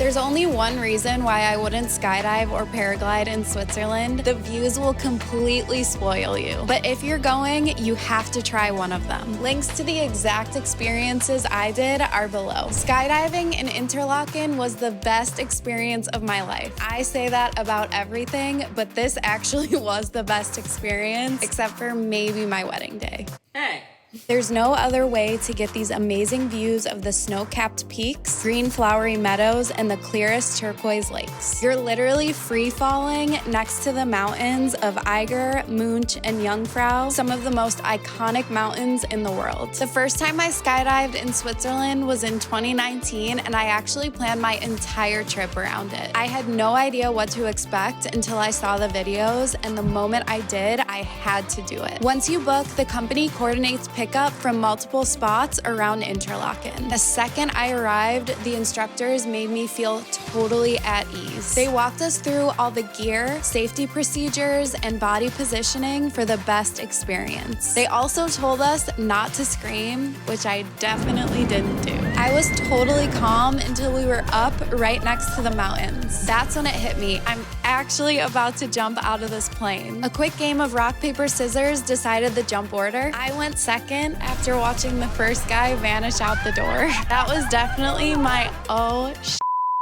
There's only one reason why I wouldn't skydive or paraglide in Switzerland. The views will completely spoil you. But if you're going, you have to try one of them. Links to the exact experiences I did are below. Skydiving in Interlaken was the best experience of my life. I say that about everything, but this actually was the best experience, except for maybe my wedding day. Hey. There's no other way to get these amazing views of the snow-capped peaks, green flowery meadows, and the clearest turquoise lakes. You're literally free-falling next to the mountains of Eiger, Mönch, and Jungfrau, some of the most iconic mountains in the world. The first time I skydived in Switzerland was in 2019, and I actually planned my entire trip around it. I had no idea what to expect until I saw the videos, and the moment I did, I had to do it. Once you book, the company coordinates pickup from multiple spots around Interlaken. The second I arrived, the instructors made me feel totally at ease. They walked us through all the gear, safety procedures, and body positioning for the best experience. They also told us not to scream, which I definitely didn't do. I was totally calm until we were up right next to the mountains. That's when it hit me. I'm actually about to jump out of this plane. A quick game of rock, paper, scissors decided the jump order. I went second after watching the first guy vanish out the door. That was definitely my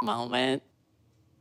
moment.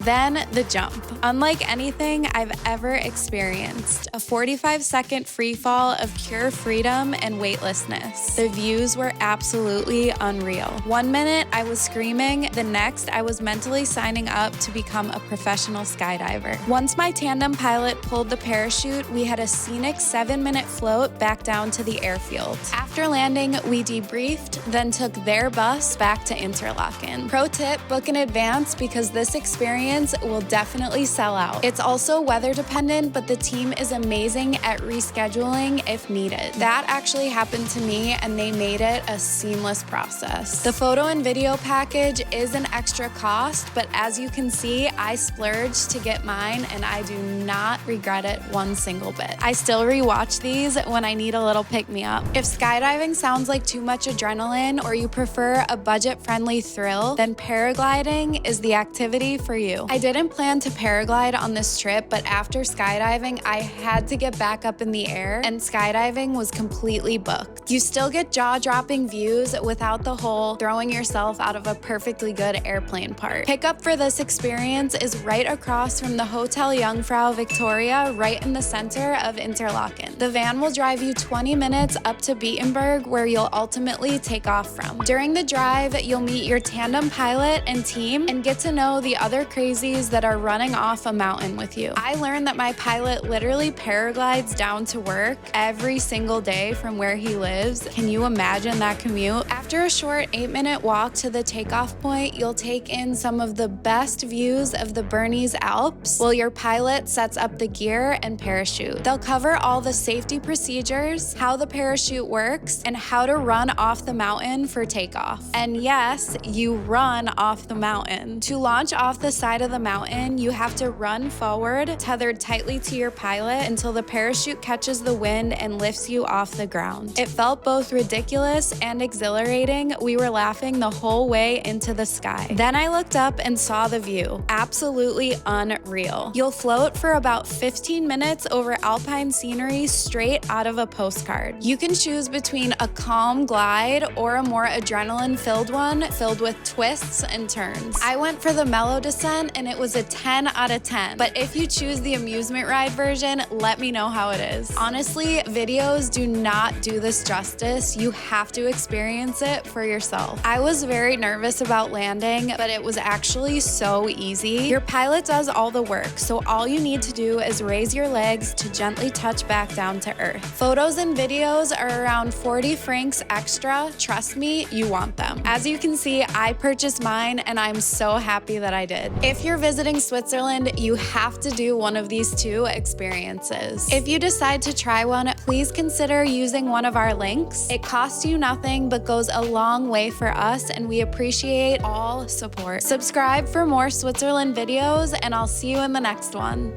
Then the jump. Unlike anything I've ever experienced, a 45-second free fall of pure freedom and weightlessness. The views were absolutely unreal. 1 minute I was screaming, the next I was mentally signing up to become a professional skydiver. Once my tandem pilot pulled the parachute, we had a scenic 7-minute float back down to the airfield. After landing, we debriefed, then took their bus back to Interlaken. Pro tip, book in advance because this experience will definitely sell out. It's also weather dependent, but the team is amazing at rescheduling if needed. That actually happened to me, and they made it a seamless process. The photo and video package is an extra cost, but as you can see, I splurged to get mine, and I do not regret it one single bit. I still rewatch these when I need a little pick-me-up. If skydiving sounds like too much adrenaline, or you prefer a budget-friendly thrill, then paragliding is the activity for you. I didn't plan to paraglide on this trip, but after skydiving, I had to get back up in the air, and skydiving was completely booked. You still get jaw-dropping views without the whole throwing yourself out of a perfectly good airplane part. Pickup for this experience is right across from the Hotel Jungfrau Victoria, right in the center of Interlaken. The van will drive you 20 minutes up to Beatenberg, where you'll ultimately take off from. During the drive, you'll meet your tandem pilot and team and get to know the other crazies that are running off a mountain with you. I learned that my pilot literally paraglides down to work every single day from where he lives. Can you imagine that commute? After a short 8-minute walk to the takeoff point, you'll take in some of the best views of the Swiss Alps while your pilot sets up the gear and parachute. They'll cover all the safety procedures, how the parachute works, and how to run off the mountain for takeoff. And yes, you run off the mountain. To launch off the side of the mountain, you have to run forward, tethered tightly to your pilot until the parachute catches the wind and lifts you off the ground. It felt both ridiculous and exhilarating. We were laughing the whole way into the sky. Then I looked up and saw the view. Absolutely unreal. You'll float for about 15 minutes over alpine scenery straight out of a postcard. You can choose between a calm glide or a more adrenaline-filled one filled with twists and turns. I went for the mellow descent, and it was a 10 out of 10. But if you choose the amusement ride version, let me know how it is. Honestly, videos do not do this justice. You have to experience it for yourself. I was very nervous about landing, but it was actually so easy. Your pilot does all the work, so all you need to do is raise your legs to gently touch back down to earth. Photos and videos are around 40 francs extra. Trust me, you want them. As you can see, I purchased mine, and I'm so happy that I did. If you're visiting Switzerland, you have to do one of these two experiences. If you decide to try one, please consider using one of our links. It costs you nothing, but goes a long way for us, and we appreciate all support. Subscribe for more Switzerland videos, and I'll see you in the next one.